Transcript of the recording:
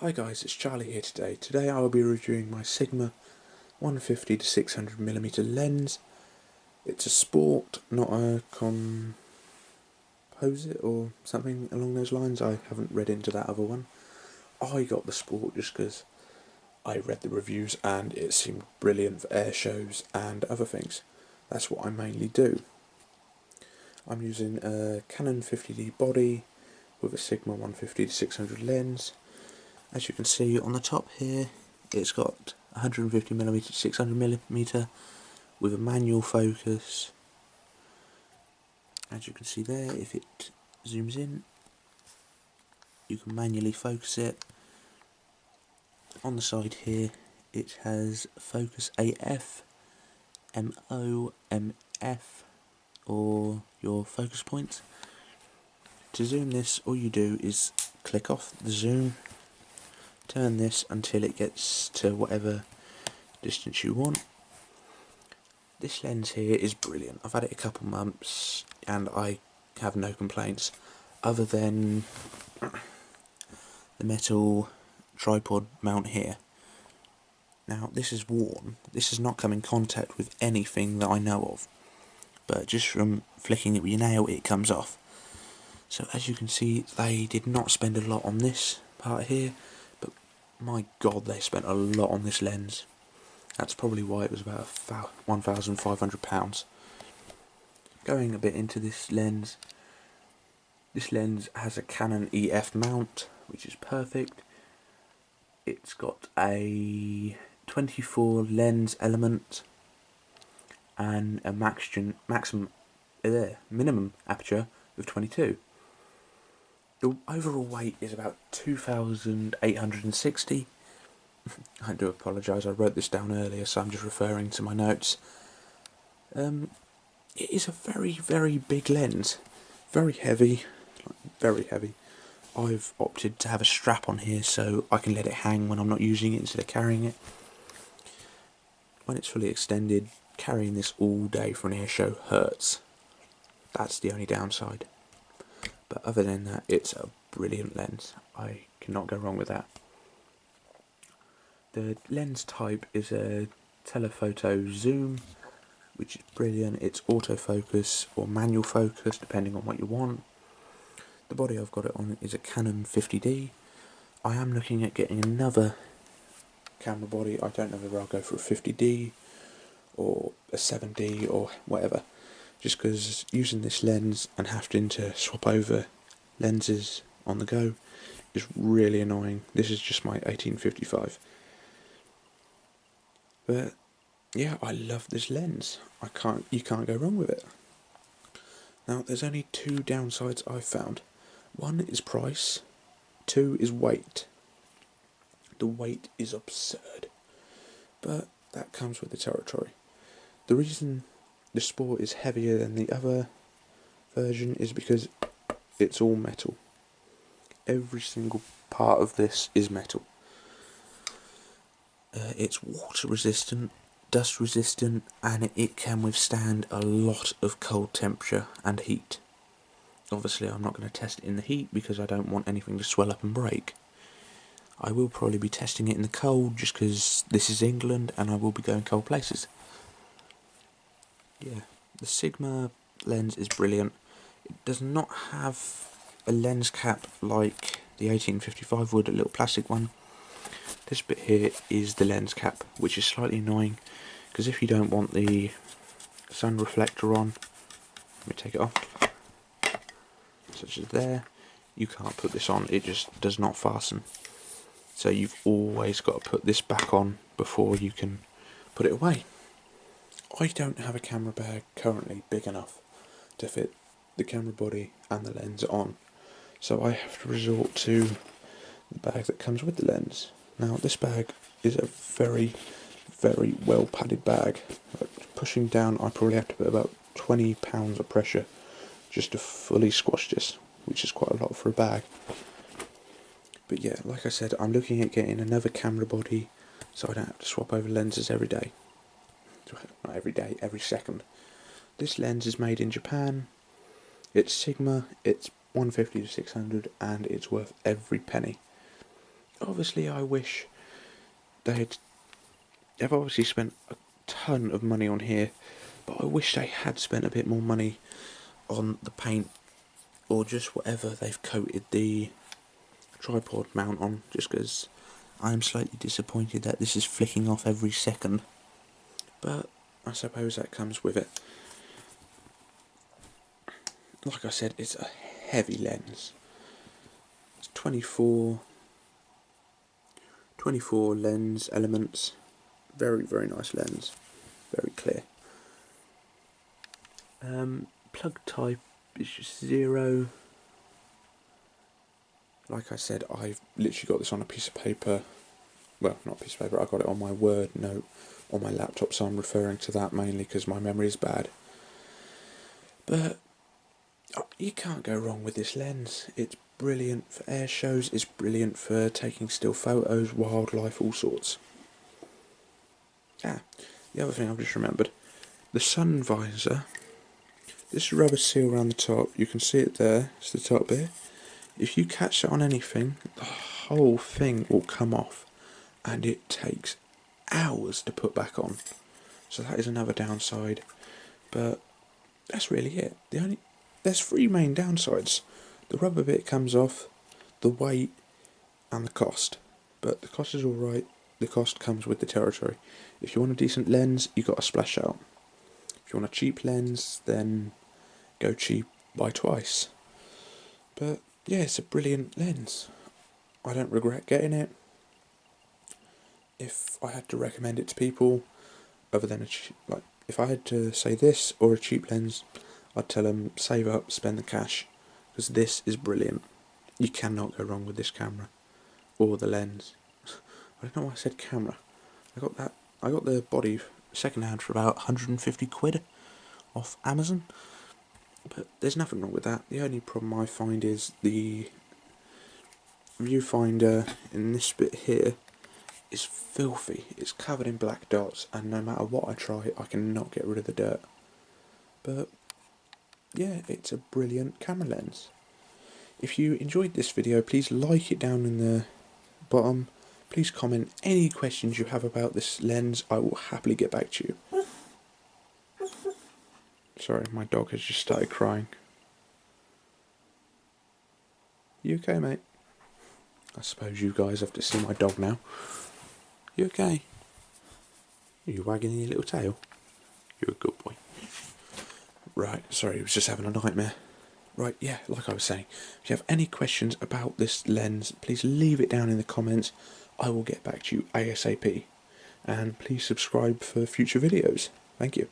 Hi guys, it's Charlie here today. Today I will be reviewing my Sigma 150 to 600mm lens. It's a sport, not a composite or something along those lines. I haven't read into that other one. I got the sport just because I read the reviews and it seemed brilliant for air shows and other things. That's what I mainly do. I'm using a Canon 50D body with a Sigma 150 to 600 lens. As you can see on the top here, it's got 150mm to 600mm with a manual focus. As you can see there, if it zooms in, you can manually focus it. On the side here, it has Focus AF, MOMF, or your focus point. To zoom this, all you do is click off the zoom, turn this until it gets to whatever distance you want. This lens here is brilliant. I've had it a couple months and I have no complaints other than the metal tripod mount here. Now this is worn. This has not come in contact with anything that I know of, but just from flicking it with your nail it comes off. So as you can see, they did not spend a lot on this part here, but my god, they spent a lot on this lens. That's probably why it was about £1,500. Going a bit into this lens has a Canon EF mount, which is perfect. It's got a 24 lens element and a minimum aperture of 22. The overall weight is about 2,860. I do apologise, I wrote this down earlier, so I'm just referring to my notes. It is a very, very big lens. Very heavy, very heavy. I've opted to have a strap on here so I can let it hang when I'm not using it instead of carrying it. When it's fully extended, carrying this all day for an air show hurts. That's the only downside. But other than that, it's a brilliant lens. I cannot go wrong with that. The lens type is a telephoto zoom, which is brilliant. It's autofocus or manual focus, depending on what you want. The body I've got it on is a Canon 50D. I am looking at getting another camera body. I don't know whether I'll go for a 50D or a 7D or whatever, just because using this lens and having to swap over lenses on the go is really annoying. This is just my 1855. But yeah, I love this lens. You can't go wrong with it. Now there's only two downsides I've found. One is price, two is weight. The weight is absurd, but that comes with the territory. The reason the Sport is heavier than the other version is because it's all metal. Every single part of this is metal. It's water resistant, dust resistant, and it can withstand a lot of cold temperature and heat. Obviously I'm not going to test it in the heat because I don't want anything to swell up and break. I will probably be testing it in the cold just because this is England and I will be going cold places. Yeah, the Sigma lens is brilliant. It does not have a lens cap like the 1855 would, a little plastic one. This bit here is the lens cap, which is slightly annoying because if you don't want the sun reflector on, let me take it off, such as there, you can't put this on, it just does not fasten. So you've always got to put this back on before you can put it away. I don't have a camera bag currently big enough to fit the camera body and the lens on, so I have to resort to the bag that comes with the lens. Now this bag is a very, very well padded bag. Pushing down, I probably have to put about 20 pounds of pressure just to fully squash this, which is quite a lot for a bag. But yeah, like I said, I'm looking at getting another camera body so I don't have to swap over lenses every day. Not every day, every second. This lens is made in Japan. It's Sigma, it's 150 to 600, and it's worth every penny. obviously I wish they've obviously spent a ton of money on here, but I wish they had spent a bit more money on the paint or just whatever they've coated the tripod mount on, just because I'm slightly disappointed that this is flicking off every second, but I suppose that comes with it. Like I said, it's a heavy lens. It's 24 lens elements. Very, very nice lens. Very clear. Plug type is just 0. Like I said, I've literally got this on a piece of paper. Well, not a piece of paper, I got it on my Word note on my laptop, so I'm referring to that mainly because my memory is bad. But you can't go wrong with this lens. It's brilliant for air shows, it's brilliant for taking still photos, wildlife, all sorts. The other thing I've just remembered, the sun visor, this rubber seal around the top, you can see it there, it's the top bit. If you catch it on anything, the whole thing will come off, and it takes hours to put back on. So that is another downside, but that's really it. There's 3 main downsides. The rubber bit comes off, the weight, and the cost. But the cost is alright, the cost comes with the territory. If you want a decent lens, you've got to splash out. If you want a cheap lens, then go cheap, buy twice. But yeah, it's a brilliant lens. I don't regret getting it. If I had to recommend it to people, other than if I had to say this or a cheap lens, I'd tell them save up, spend the cash, because this is brilliant. You cannot go wrong with this camera or the lens. I don't know why I said camera. I got the body second hand for about 150 quid off Amazon. But there's nothing wrong with that. The only problem I find is the viewfinder in this bit here is filthy. It's covered in black dots, and no matter what I try, I cannot get rid of the dirt. But yeah, it's a brilliant camera lens. If you enjoyed this video, please like it down in the bottom. Please comment any questions you have about this lens. I will happily get back to you. Sorry, my dog has just started crying. You okay, mate? I suppose you guys have to see my dog now. You okay? Are you wagging your little tail? You're a good boy. Right, sorry, he was just having a nightmare. Right, yeah, like I was saying, if you have any questions about this lens, please leave it down in the comments. I will get back to you ASAP. And please subscribe for future videos. Thank you.